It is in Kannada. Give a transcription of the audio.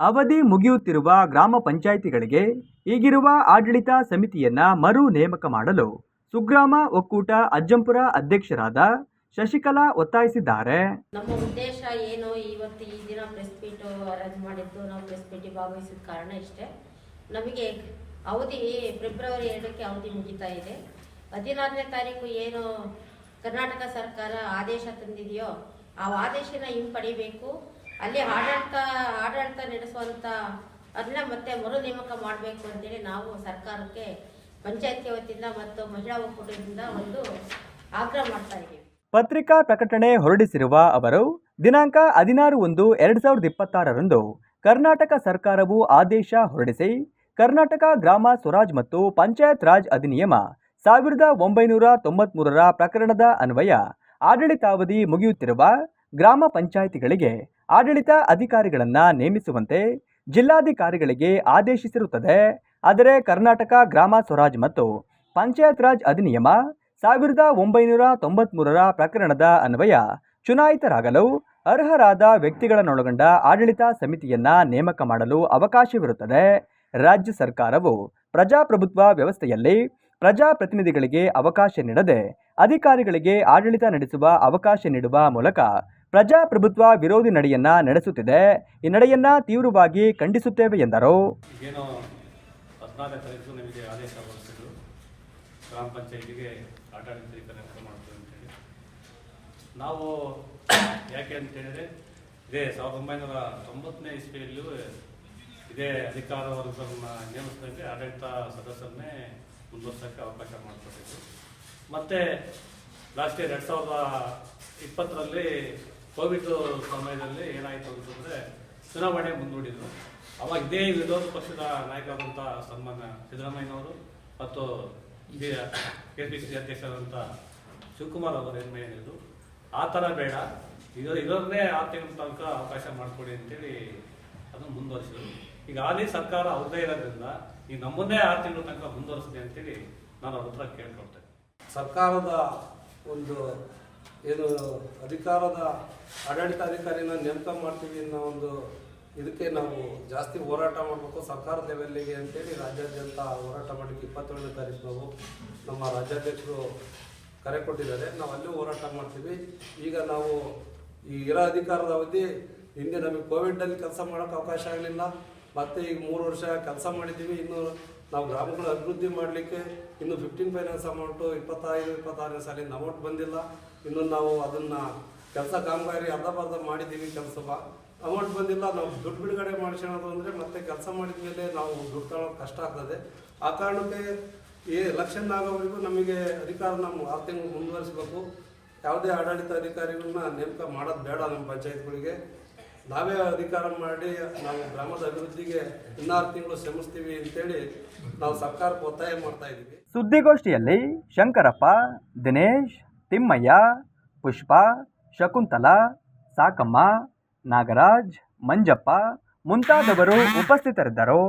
ಅವಧಿ ಮುಗಿಯುತ್ತಿರುವ ಗ್ರಾಮ ಪಂಚಾಯಿತಿಗಳಿಗೆ ಈಗಿರುವ ಆಡಳಿತ ಸಮಿತಿಯನ್ನ ಮರು ನೇಮಕ ಮಾಡಲು ಸುಗ್ರಾಮ ಒಕ್ಕೂಟ ಅಜ್ಜಂಪುರ ಅಧ್ಯಕ್ಷರಾದ ಶಶಿಕಲಾ ಒತ್ತಾಯಿಸಿದ್ದಾರೆ. ನಮ್ಮ ಉದ್ದೇಶ ಏನು ಇವತ್ತು ಈ ದಿನ ಪ್ರೆಸ್ ಮೀಟ್ ಅರೇಂಜ್ ಮಾಡಿದ್ದು, ನಾವು ಪ್ರೆಸ್ ಮೀಟಿಗೆ ಭಾಗವಹಿಸಿದ ಕಾರಣ ಇಷ್ಟೇ. ನಮಗೆ ಅವಧಿ ಫೆಬ್ರವರಿ 2ಕ್ಕೆ ಅವಧಿ ಮುಗಿತಾ ಇದೆ. 16ನೇ ತಾರೀಕು ಏನು ಕರ್ನಾಟಕ ಸರ್ಕಾರ ಆದೇಶ ತಂದಿದೆಯೋ ಆ ಆದೇಶನ ಹಿಂಪಡಿಬೇಕು. ಅಲ್ಲಿ ಆಡಳಿತ ನಡೆಸುವಂಥ ಅದನ್ನ ಮತ್ತೆ ಮರು ನೇಮಕ ಮಾಡಬೇಕು ಅಂತೇಳಿ ನಾವು ಸರ್ಕಾರಕ್ಕೆ ಪಂಚಾಯತಿ ವತಿಯಿಂದ ಮತ್ತು ಮಹಿಳಾ ಒಕ್ಕೂಟದಿಂದ ಒಂದು ಆಗ್ರಹ ಮಾಡ್ತಾ ಇದ್ದೀವಿ. ಪತ್ರಿಕಾ ಪ್ರಕಟಣೆ ಹೊರಡಿಸಿರುವ ಅವರು ದಿನಾಂಕ 16/1/2026ರಂದು ಕರ್ನಾಟಕ ಸರ್ಕಾರವು ಆದೇಶ ಹೊರಡಿಸಿ ಕರ್ನಾಟಕ ಗ್ರಾಮ ಸ್ವರಾಜ್ ಮತ್ತು ಪಂಚಾಯತ್ ರಾಜ್ ಅಧಿನಿಯಮ 1993ರ ಪ್ರಕರಣದ ಅನ್ವಯ ಆಡಳಿತಾವಧಿ ಮುಗಿಯುತ್ತಿರುವ ಗ್ರಾಮ ಪಂಚಾಯಿತಿಗಳಿಗೆ ಆಡಳಿತ ಅಧಿಕಾರಿಗಳನ್ನು ನೇಮಿಸುವಂತೆ ಜಿಲ್ಲಾಧಿಕಾರಿಗಳಿಗೆ ಆದೇಶಿಸಿರುತ್ತದೆ. ಆದರೆ ಕರ್ನಾಟಕ ಗ್ರಾಮ ಸ್ವರಾಜ್ ಮತ್ತು ಪಂಚಾಯತ್ ರಾಜ್ ಅಧಿನಿಯಮ 1993ರ ಪ್ರಕರಣದ ಅನ್ವಯ ಚುನಾಯಿತರಾಗಲು ಅರ್ಹರಾದ ವ್ಯಕ್ತಿಗಳನ್ನೊಳಗೊಂಡ ಆಡಳಿತ ಸಮಿತಿಯನ್ನ ನೇಮಕ ಮಾಡಲು ಅವಕಾಶವಿರುತ್ತದೆ. ರಾಜ್ಯ ಸರ್ಕಾರವು ಪ್ರಜಾಪ್ರಭುತ್ವ ವ್ಯವಸ್ಥೆಯಲ್ಲಿ ಪ್ರಜಾಪ್ರತಿನಿಧಿಗಳಿಗೆ ಅವಕಾಶ ನೀಡದೆ ಅಧಿಕಾರಿಗಳಿಗೆ ಆಡಳಿತ ನಡೆಸುವ ಅವಕಾಶ ನೀಡುವ ಮೂಲಕ ಪ್ರಜಾಪ್ರಭುತ್ವ ವಿರೋಧಿ ನಡೆಯನ್ನ ನಡೆಸುತ್ತಿದೆ. ಈ ನಡೆಯನ್ನ ತೀವ್ರವಾಗಿ ಖಂಡಿಸುತ್ತೇವೆ ಎಂದರು. ಗ್ರಾಮ ಪಂಚಾಯಿತಿಗೆ ಆಡಳಿತ ಮಾಡ್ತೀವಿ ಅಂತೇಳಿ ನಾವು ಯಾಕೆ ಅಂತ ಹೇಳಿದ್ರೆ ಇದೇ 1990ನೇ ಇಸ್ವಿಯಲ್ಲೂ ಇದೇ ಅಧಿಕಾರ ವರ್ಗವನ್ನು ನೇಮಿಸಿದಂಗೆ ಆಡಳಿತ ಸದಸ್ಯರನ್ನೇ ಮುಂದುವರ್ಸೋಕ್ಕೆ ಅವಕಾಶ ಮಾಡಿಕೊಟ್ಟಿದ್ದು. ಮತ್ತು ಲಾಸ್ಟ್ ಇಯರ್ 2020ರಲ್ಲಿ ಕೋವಿಡ್ ಸಮಯದಲ್ಲಿ ಏನಾಯಿತು ಅಂತಂದರೆ ಚುನಾವಣೆ ಮುಂದೂಡಿದರು. ಅವಾಗ ಇದೇ ವಿರೋಧ ಪಕ್ಷದ ನಾಯಕರಾದಂಥ ಸನ್ಮಾನ್ಯ ಸಿದ್ದರಾಮಯ್ಯನವರು ಮತ್ತು KPCC ಅಧ್ಯಕ್ಷರಾದಂಥ ಶಿವಕುಮಾರ್ ಅವರು ಏನಿದ್ರು ಆ ಥರ ಬೇಡ, ಇದರನ್ನೇ 6 ತಿಂಗಳ ತನಕ ಅವಕಾಶ ಮಾಡಿಕೊಡಿ ಅಂತೇಳಿ ಅದನ್ನು ಮುಂದುವರಿಸಿದರು. ಈಗ ಹಾಲಿ ಸರ್ಕಾರ ಅವ್ರದೇ ಇರೋದ್ರಿಂದ ಈಗ ನಮ್ಮನ್ನೇ 6 ತಿಂಗಳ ತನಕ ಮುಂದುವರಿಸಿದೆ ಅಂತೇಳಿ ನಾನು ಅವ್ರ ಹತ್ರ ಕೇಳ್ಕೊಳ್ತೇನೆ. ಸರ್ಕಾರದ ಒಂದು ಏನು ಅಧಿಕಾರದ ಆಡಳಿತಾಧಿಕಾರಿನ ನೇಮಕ ಮಾಡ್ತೀವಿ ಅನ್ನೋ ಒಂದು ಇದಕ್ಕೆ ನಾವು ಜಾಸ್ತಿ ಹೋರಾಟ ಮಾಡಬೇಕು ಸರ್ಕಾರದ ಲೆವೆಲ್ಲಿಗೆ ಅಂತೇಳಿ ರಾಜ್ಯಾದ್ಯಂತ ಹೋರಾಟ ಮಾಡಲಿಕ್ಕೆ 27ನೇ ತಾರೀಕು ನಾವು ನಮ್ಮ ರಾಜ್ಯಾಧ್ಯಕ್ಷರು ಕರೆ ಕೊಟ್ಟಿದ್ದಾರೆ. ನಾವು ಅಲ್ಲೂ ಹೋರಾಟ ಮಾಡ್ತೀವಿ. ಈಗ ನಾವು ಈ ಇರೋ ಅಧಿಕಾರದ ಅವಧಿ ಹಿಂದೆ ನಮಗೆ ಕೋವಿಡ್ನಲ್ಲಿ ಕೆಲಸ ಮಾಡೋಕ್ಕೆ ಅವಕಾಶ ಆಗಲಿಲ್ಲ. ಮತ್ತು ಈಗ 3 ವರ್ಷ ಕೆಲಸ ಮಾಡಿದ್ದೀವಿ. ಇನ್ನು ನಾವು ಗ್ರಾಮಗಳ ಅಭಿವೃದ್ಧಿ ಮಾಡಲಿಕ್ಕೆ ಇನ್ನು 15 ಫೈನಾನ್ಸ್ ಅಮೌಂಟು 25-26ನೇ ಸಾಲಿನ ಅಮೌಂಟ್ ಬಂದಿಲ್ಲ. ಇನ್ನು ನಾವು ಅದನ್ನು ಕೆಲಸ ಕಾಮಗಾರಿ ಅರ್ಧ ಮಾಡಿದ್ದೀವಿ. ಕೆಲಸ ಅಮೌಂಟ್ ಬಂದಿಲ್ಲ. ನಾವು ದುಡ್ಡು ಬಿಡುಗಡೆ ಮಾಡಿಸೋದು ಅಂದರೆ ಮತ್ತೆ ಕೆಲಸ ಮಾಡಿದ ಮೇಲೆ ನಾವು ದುಡ್ಡು ತಗೊಳ್ಳೋದು ಕಷ್ಟ ಆಗ್ತದೆ. ಆ ಕಾರಣಕ್ಕೆ ಈ ಎಲೆಕ್ಷನ್ ಆಗೋವರೆಗೂ ನಮಗೆ ಅಧಿಕಾರ ನಾವು 6 ತಿಂಗಳು ಮುಂದುವರಿಸಬೇಕು. ಯಾವುದೇ ಆಡಳಿತ ಅಧಿಕಾರಿಗಳನ್ನ ನೇಮಕ ಮಾಡೋದು ಬೇಡ. ನಮ್ಮ ಪಂಚಾಯತ್ಗಳಿಗೆ ನಾವೇ ಅಧಿಕಾರ ಮಾಡಿ ನಾವು ಗ್ರಾಮದ ಅಭಿವೃದ್ಧಿಗೆ 6 ತಿಂಗಳು ಶ್ರಮಿಸ್ತೀವಿ ಅಂತೇಳಿ ನಾವು ಸರ್ಕಾರಕ್ಕೆ ಒತ್ತಾಯ ಮಾಡ್ತಾ ಇದ್ದೀವಿ. ಸುದ್ದಿಗೋಷ್ಠಿಯಲ್ಲಿ ಶಂಕರಪ್ಪ, ದಿನೇಶ್, ತಿಮ್ಮಯ್ಯ, ಪುಷ್ಪ, ಶಕುಂತಲಾ, ಸಾಕಮ್ಮ, ನಾಗರಾಜ್, ಮಂಜಪ್ಪ ಮುಂತಾದವರು ಉಪಸ್ಥಿತರಿದ್ದರು.